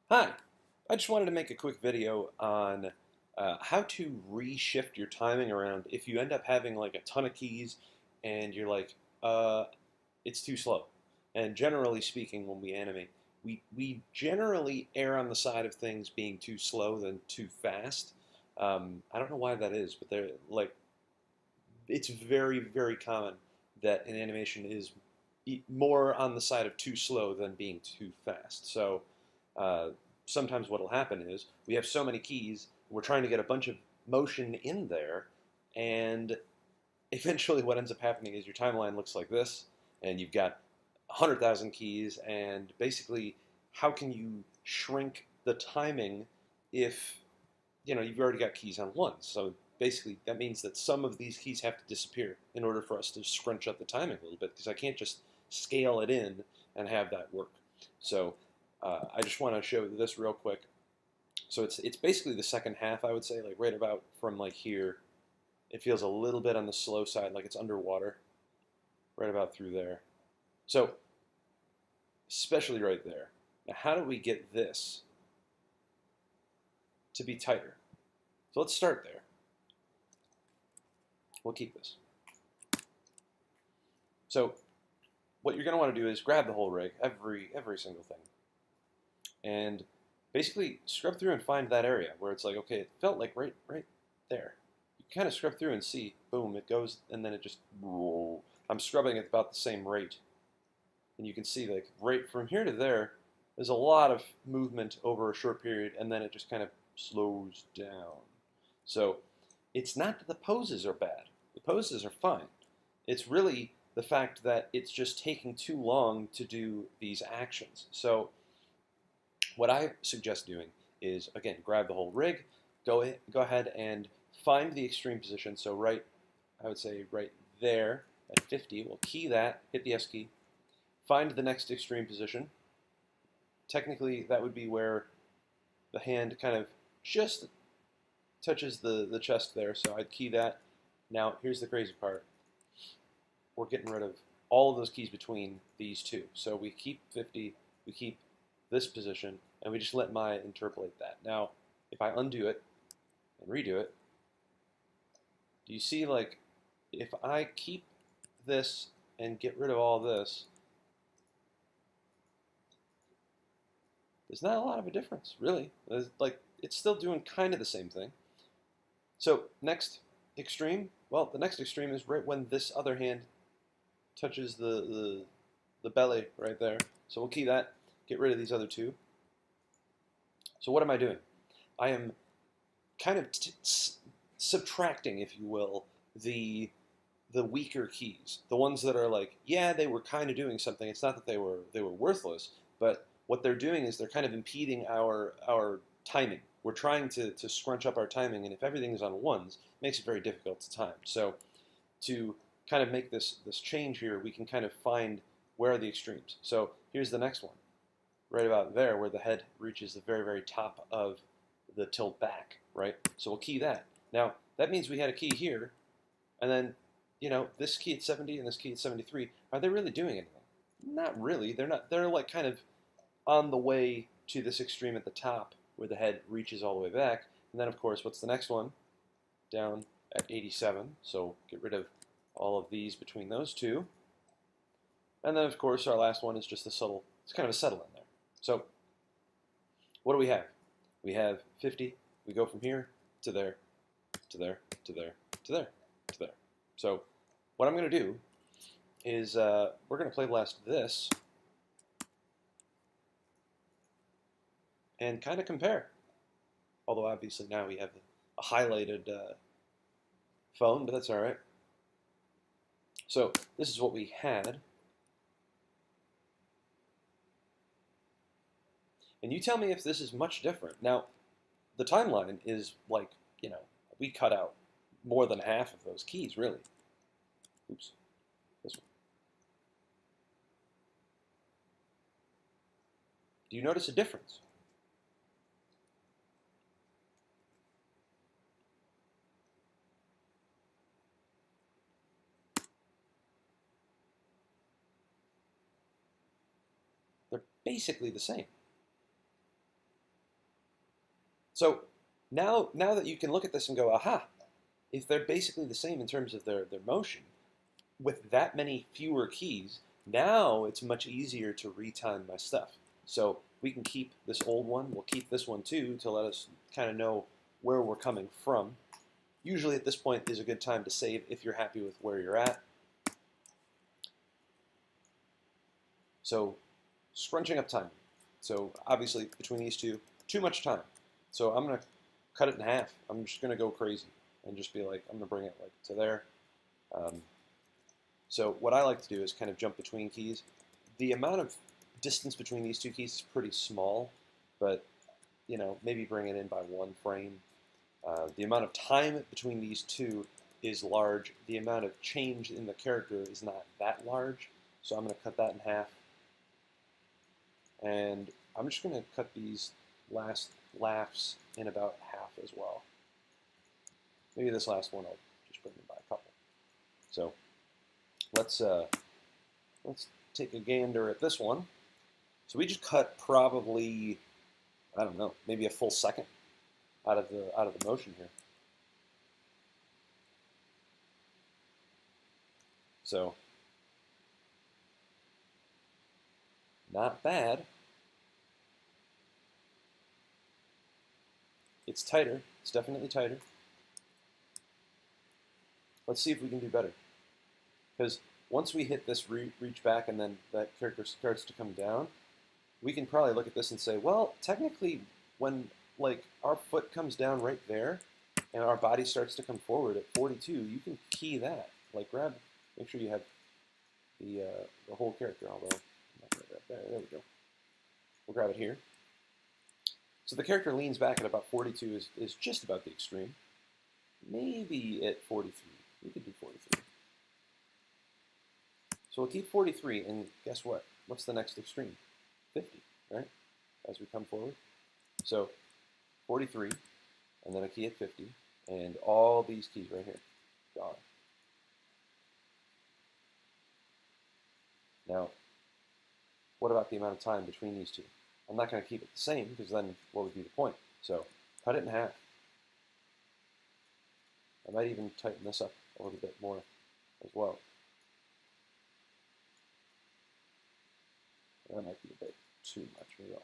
Hi, I just wanted to make a quick video on how to reshift your timing around if you end up having like a ton of keys and you're like, uh, it's too slow. And generally speaking, when we animate, we generally err on the side of things being too slow than too fast. I don't know why that is, but they're like, it's very, very common that an animation is more on the side of too slow than being too fast. So uh, sometimes what will happen is we have so many keys, we're trying to get a bunch of motion in there, and eventually what ends up happening is your timeline looks like this, and you've got 100,000 keys, and basically how can you shrink the timing if you've already got keys on one. So basically that means that some of these keys have to disappear in order for us to scrunch up the timing a little bit, because I can't just scale it in and have that work. So I just want to show this real quick. So it's basically the second half, I would say, like right about from like here. It feels a little bit on the slow side, like it's underwater, right about through there. So especially right there. Now how do we get this to be tighter? So let's start there. We'll keep this. So what you're going to want to do is grab the whole rig, every single thing, and basically scrub through and find that area where it's like, okay, it felt like right there. You kind of scrub through and see, boom, it goes, and then it just, I'm scrubbing at about the same rate. And you can see like right from here to there, there's a lot of movement over a short period, and then it just kind of slows down. So it's not that the poses are bad. The poses are fine. It's really the fact that it's just taking too long to do these actions. So what I suggest doing is, again, grab the whole rig, go ahead and find the extreme position. So I would say right there at 50, we'll key that, hit the S key, find the next extreme position. Technically, that would be where the hand kind of just touches the chest there, so I'd key that. Now, here's the crazy part. We're getting rid of all of those keys between these two. So we keep 50, we keep this position, and we just let Maya interpolate that. Now, if I undo it and redo it, do you see, like, if I keep this and get rid of all this, there's not a lot of a difference, really. It's still doing kind of the same thing. So next extreme, well, the next extreme is right when this other hand touches the belly right there. So we'll key that, get rid of these other two. So what am I doing? I am kind of subtracting, if you will, the weaker keys, the ones that are like, yeah, they were kind of doing something. It's not that they were worthless, but what they're doing is they're kind of impeding our timing. We're trying to scrunch up our timing, and if everything is on ones, it makes it very difficult to time. So to kind of make this change here, we can kind of find where are the extremes. So here's the next one, right about there where the head reaches the very, very top of the tilt back, right? So we'll key that. Now, that means we had a key here, and then, this key at 70 and this key at 73, are they really doing anything? Not really. They're not. They're like kind of on the way to this extreme at the top where the head reaches all the way back. And then, of course, what's the next one? Down at 87. So get rid of all of these between those two. And then, of course, our last one is just a subtle, it's kind of a settle in there. So what do we have? We have 50. We go from here to there, to there, to there, to there, to there. So what I'm going to do is we're going to play blast this and kind of compare. Although obviously now we have a highlighted phone, but that's all right. So this is what we had. And you tell me if this is much different. Now, the timeline is like, we cut out more than half of those keys, really. Oops, this one. Do you notice a difference? They're basically the same. So now that you can look at this and go, aha, if they're basically the same in terms of their motion, with that many fewer keys, now it's much easier to retime my stuff. So we can keep this old one, we'll keep this one too to let us kind of know where we're coming from. Usually at this point is a good time to save if you're happy with where you're at. So scrunching up time. So obviously between these two, too much time. So I'm going to cut it in half. I'm just going to go crazy and just be like, I'm going to bring it like to there. So what I like to do is kind of jump between keys. The amount of distance between these two keys is pretty small, but you know, maybe bring it in by 1 frame. The amount of time between these two is large. The amount of change in the character is not that large, so I'm going to cut that in half. And I'm just going to cut these last laughs in about half as well. Maybe this last one I'll just bring it by a couple. So let's take a gander at this one. So we just cut probably, I don't know, maybe a full second out of the motion here. So not bad. It's tighter. It's definitely tighter. Let's see if we can do better. Because once we hit this reach back and then that character starts to come down, we can probably look at this and say, well, technically when like our foot comes down right there and our body starts to come forward at 42, you can key that. Like make sure you have the whole character, although I'm not going to grab there. There we go. We'll grab it here. So the character leans back at about 42 is just about the extreme. Maybe at 43. We could do 43. So we'll keep 43, and guess what? What's the next extreme? 50, right? As we come forward. So 43, and then a key at 50, and all these keys right here, gone. Now, what about the amount of time between these two? I'm not going to keep it the same, because then what would be the point? So cut it in half. I might even tighten this up a little bit more as well. That might be a bit too much. Maybe I'll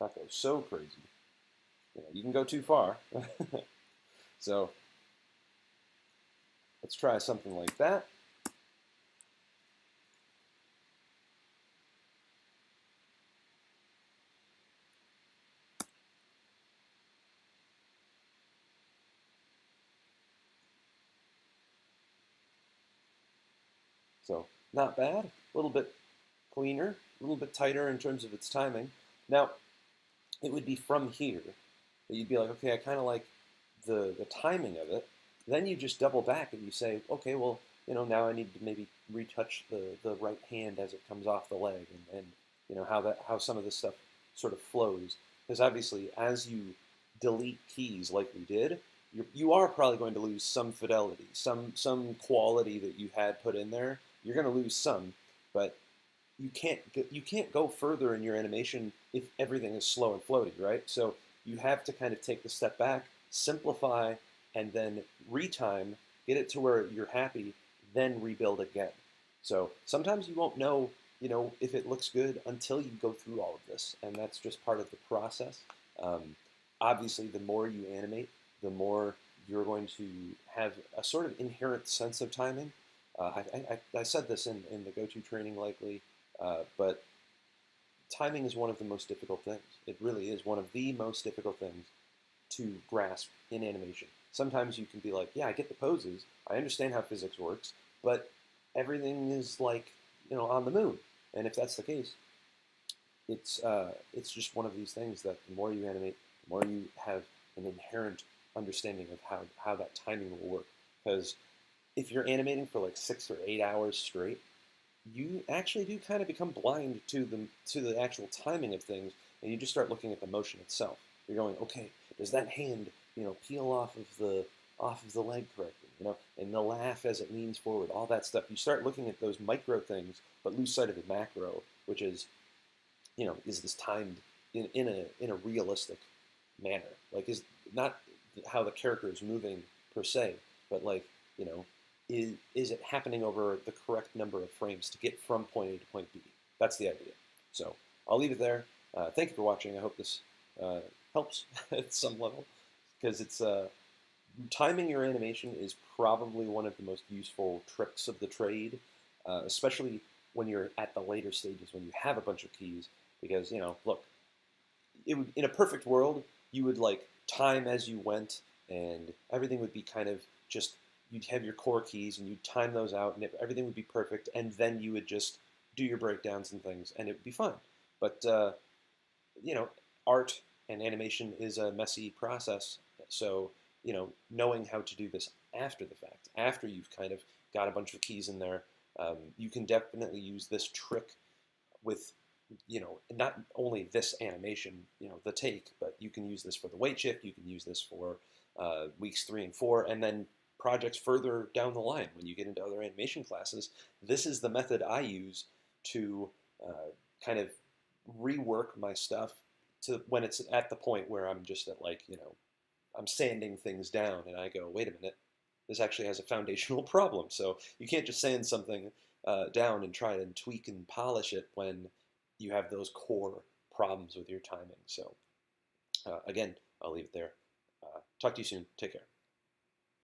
not go so crazy. You know, you can go too far. So let's try something like that. So not bad, a little bit cleaner, a little bit tighter in terms of its timing. Now, it would be from here that you'd be like, okay, I kind of like the timing of it. Then you just double back and you say, okay, well, you know, now I need to maybe retouch the right hand as it comes off the leg, and you know how some of this stuff sort of flows. Because obviously, as you delete keys like we did, you are probably going to lose some fidelity, some quality that you had put in there. You're going to lose some, but you can't go further in your animation if everything is slow and floaty, right? So you have to kind of take the step back, simplify, and then retime, get it to where you're happy, then rebuild again. So sometimes you won't know, you know, if it looks good until you go through all of this, and that's just part of the process. Obviously, the more you animate, the more you're going to have a sort of inherent sense of timing. I said this in the go-to training likely, but timing is one of the most difficult things. It really is one of the most difficult things to grasp in animation. Sometimes you can be like, yeah, I get the poses, I understand how physics works, but everything is like, you know, on the moon. And if that's the case, it's just one of these things that the more you animate, the more you have an inherent understanding of how that timing will work. Because if you're animating for like 6 or 8 hours straight, you actually do kind of become blind to the actual timing of things, and you just start looking at the motion itself. You're going, okay, does that hand, you know, peel off of the leg correctly, you know, and the laugh as it leans forward, all that stuff. You start looking at those micro things, but lose sight of the macro, which is, you know, is this timed in a realistic manner? Like, is not how the character is moving per se, but like, you know, is it happening over the correct number of frames to get from point A to point B? That's the idea. So I'll leave it there. Thank you for watching. I hope this helps at some level, because it's timing your animation is probably one of the most useful tricks of the trade, especially when you're at the later stages when you have a bunch of keys. Because, you know, look, it would, in a perfect world, you would like time as you went, and everything would be kind of just, you'd have your core keys and you'd time those out, and everything would be perfect, and then you would just do your breakdowns and things, and it would be fun. But you know, art and animation is a messy process, so you know, knowing how to do this after the fact, after you've kind of got a bunch of keys in there, you can definitely use this trick with, you know, not only this animation, you know, the take, but you can use this for the weight shift, you can use this for weeks 3 and 4, and then projects further down the line when you get into other animation classes. This is the method I use to kind of rework my stuff to when it's at the point where I'm just at, like, you know, I'm sanding things down and I go, wait a minute, this actually has a foundational problem. So you can't just sand something down and try and tweak and polish it when you have those core problems with your timing. So again, I'll leave it there. Talk to you soon. Take care.